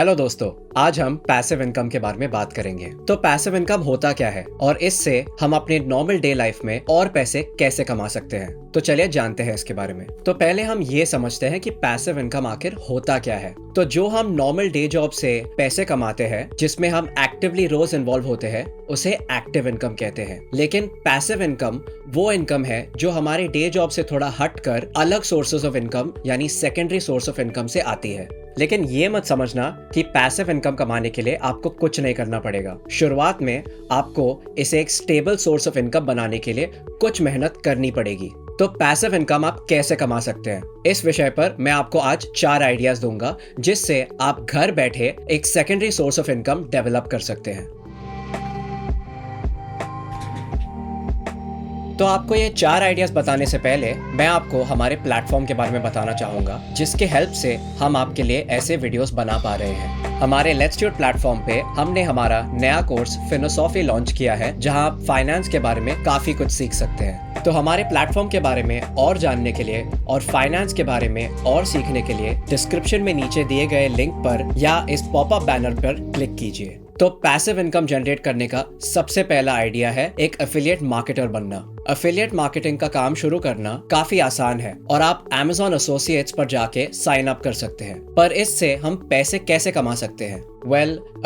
Hello दोस्तों, आज हम पैसिव इनकम के बारे में बात करेंगे। तो पैसिव इनकम होता क्या है और इससे हम अपने नॉर्मल डे लाइफ में और पैसे कैसे कमा सकते हैं। तो चलिए जानते हैं इसके बारे में। तो पहले हम ये समझते हैं कि पैसिव इनकम आखिर होता क्या है। तो जो हम नॉर्मल डे जॉब से पैसे कमाते हैं, जिसमें हम एक्टिवली रोज इन्वॉल्व होते हैं, उसे एक्टिव इनकम कहते हैं। लेकिन पैसिव इनकम वो इनकम है जो हमारे डे जॉब से थोड़ा हटकर अलग सोर्सेज ऑफ इनकम यानी सेकेंडरी सोर्स ऑफ इनकम से आती है। लेकिन ये मत समझना कि पैसिव इनकम कमाने के लिए आपको कुछ नहीं करना पड़ेगा। शुरुआत में आपको इसे एक स्टेबल सोर्स ऑफ इनकम बनाने के लिए कुछ मेहनत करनी पड़ेगी। तो पैसिव इनकम आप कैसे कमा सकते हैं, इस विषय पर मैं आपको आज 4 आइडियाज दूंगा जिससे आप घर बैठे एक secondary source of income develop कर सकते हैं। तो आपको ये 4 आइडियाज बताने से पहले मैं आपको हमारे प्लेटफॉर्म के बारे में बताना चाहूंगा, जिसके हेल्प से हम आपके लिए ऐसे वीडियोस बना पा रहे हैं। हमारे लेट्स ट्यूट प्लेटफॉर्म पे हमने हमारा नया कोर्स फिलोसॉफी लॉन्च किया है, जहां आप फाइनेंस के बारे में काफी कुछ सीख सकते हैं। तो हमारे प्लेटफॉर्म के बारे में और जानने के लिए और फाइनेंस के बारे में और सीखने के लिए डिस्क्रिप्शन में नीचे दिए गए लिंक पर या इस पॉपअप बैनर पर क्लिक कीजिए। तो पैसिव इनकम जनरेट करने का सबसे पहला आइडिया है एक एफिलिएट मार्केटर बनना। एफिलिएट मार्केटिंग का काम शुरू करना काफी आसान है और आप Amazon एसोसिएट्स पर जाके साइन अप कर सकते हैं। पर इससे हम पैसे कैसे कमा सकते हैं?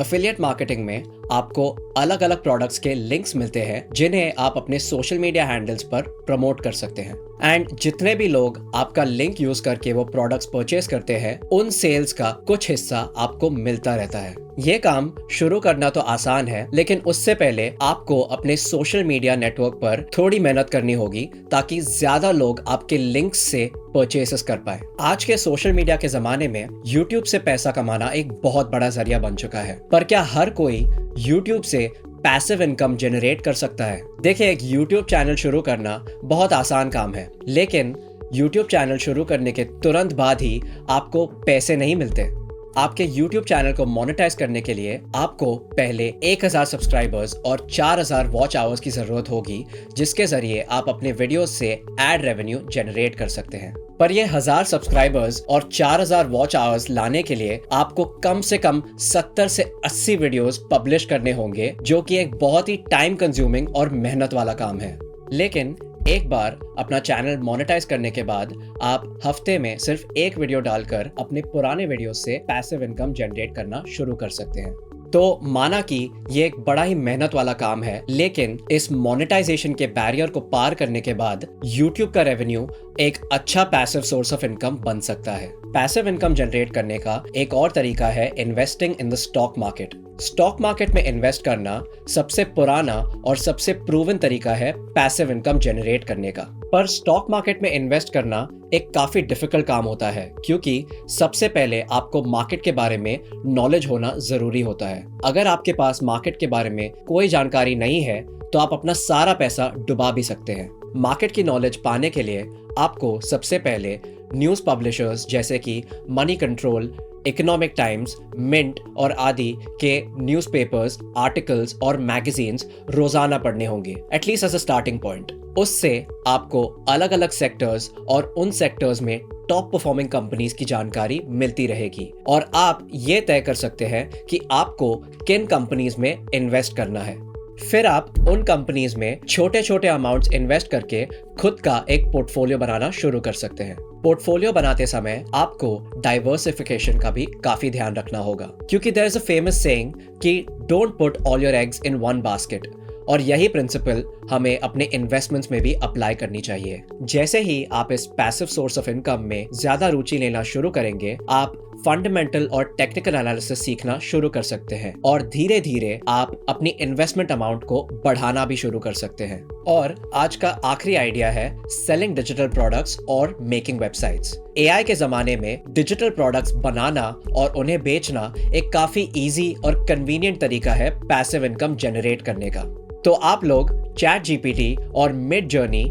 एफिलिएट मार्केटिंग में आपको अलग अलग प्रोडक्ट्स के लिंक्स मिलते हैं जिन्हें आप अपने सोशल मीडिया हैंडल्स पर प्रमोट कर सकते हैं। एंड जितने भी लोग आपका लिंक यूज करके वो प्रोडक्ट्स परचेज करते हैं, उन सेल्स का कुछ हिस्सा आपको मिलता रहता है। ये काम शुरू करना तो आसान है, लेकिन उससे पहले आपको अपने सोशल मीडिया नेटवर्क पर थोड़ी मेहनत करनी होगी ताकि ज्यादा लोग आपके लिंक्स से परचेसेस कर पाए। आज के सोशल मीडिया के जमाने में YouTube से पैसा कमाना एक बहुत बड़ा जरिया बन चुका है। पर क्या हर कोई YouTube से पैसिव इनकम जनरेट कर सकता है? देखिए, एक YouTube चैनल शुरू करना बहुत आसान काम है, लेकिन YouTube चैनल शुरू करने के तुरंत बाद ही आपको पैसे नहीं मिलते। आपके YouTube चैनल को मोनेटाइज करने के लिए आपको पहले 1000 सब्सक्राइबर्स और 4000 वॉच आवर्स की जरूरत होगी, जिसके जरिए आप अपने वीडियोस से एड रेवेन्यू जनरेट कर सकते हैं। पर ये 1000 सब्सक्राइबर्स और 4000 वॉच आवर्स लाने के लिए आपको कम से कम 70 से 80 वीडियोस पब्लिश करने होंगे, जो कि एक बहुत ही टाइम कंज्यूमिंग और मेहनत वाला काम है। लेकिन एक बार अपना चैनल मोनेटाइज करने के बाद आप हफ्ते में सिर्फ एक वीडियो डालकर अपने पुराने वीडियो से पैसिव इनकम जनरेट करना शुरू कर सकते हैं। तो माना कि ये एक बड़ा ही मेहनत वाला काम है, लेकिन इस मोनेटाइजेशन के बैरियर को पार करने के बाद YouTube का रेवेन्यू एक अच्छा पैसिव सोर्स ऑफ इनकम बन सकता है। पैसिव इनकम जनरेट करने का एक और तरीका है investing in the stock market. Stock market में इन्वेस्ट करना सबसे पुराना और सबसे प्रूवन तरीका है पैसिव इनकम जनरेट करने का। पर स्टॉक मार्केट में इन्वेस्ट करना एक काफी डिफिकल्ट काम होता है, क्योंकि सबसे पहले आपको मार्केट के बारे में नॉलेज होना जरूरी होता है। अगर आपके पास मार्केट के बारे में कोई जानकारी नहीं है तो आप अपना सारा पैसा डुबा भी सकते हैं। मार्केट की नॉलेज पाने के लिए आपको सबसे पहले न्यूज पब्लिशर्स जैसे कि Moneycontrol, Economic Times, Mint और आदि के न्यूज़पेपर्स, आर्टिकल्स और मैगजीन्स रोजाना पढ़ने होंगे, at least as a starting point. उससे आपको अलग अलग सेक्टर्स और उन सेक्टर्स में टॉप परफॉर्मिंग कंपनीज की जानकारी मिलती रहेगी और आप ये तय कर सकते हैं कि आपको किन कंपनीज में इन्वेस्ट करना है। फिर आप उन कंपनीज में छोटे छोटे अमाउंट्स इन्वेस्ट करके खुद का एक पोर्टफोलियो बनाना शुरू कर सकते हैं। पोर्टफोलियो बनाते समय आपको डाइवर्सिफिकेशन का भी काफी ध्यान रखना होगा, क्योंकि there is a famous saying कि don't put all your eggs in one basket, और यही प्रिंसिपल हमें अपने इन्वेस्टमेंट्स में भी अप्लाई करनी चाहिए। जैसे ही आप इस पैसिव सोर्स ऑफ इनकम में ज्यादा रुचि लेना शुरू करेंगे, आप फंडामेंटल और टेक्निकल एनालिसिस सीखना शुरू कर सकते हैं और धीरे धीरे आप अपनी इन्वेस्टमेंट अमाउंट को बढ़ाना भी शुरू कर सकते हैं। और आज का आखिरी आइडिया है सेलिंग डिजिटल प्रोडक्ट्स और मेकिंग वेबसाइट्स। एआई के जमाने में डिजिटल प्रोडक्ट्स बनाना और उन्हें बेचना एक काफी इजी और कन्वीनियंट तरीका है पैसिव इनकम जनरेट करने का। तो आप लोग ChatGPT और मिड जर्नी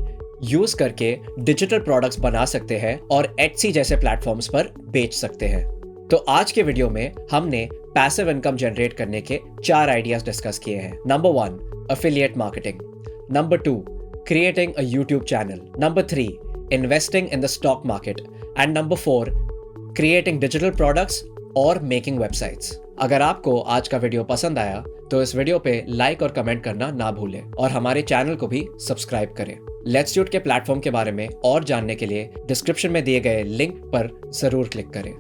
यूज करके डिजिटल प्रोडक्ट्स बना सकते हैं और Etsy जैसे प्लेटफॉर्म्स पर बेच सकते हैं। तो आज के वीडियो में हमने पैसिव इनकम जनरेट करने के 4 आइडियाज डिस्कस किए हैं। Number 1, affiliate marketing. Number 2, creating a YouTube channel. Number 3, investing in the stock market. And number 4, creating digital products और मेकिंग वेबसाइट्स। अगर आपको आज का वीडियो पसंद आया तो इस वीडियो पे लाइक और कमेंट करना ना भूलें और हमारे चैनल को भी सब्सक्राइब करें। लेट्स ट्यूट के प्लेटफॉर्म के बारे में और जानने के लिए डिस्क्रिप्शन में दिए गए लिंक पर जरूर क्लिक करें।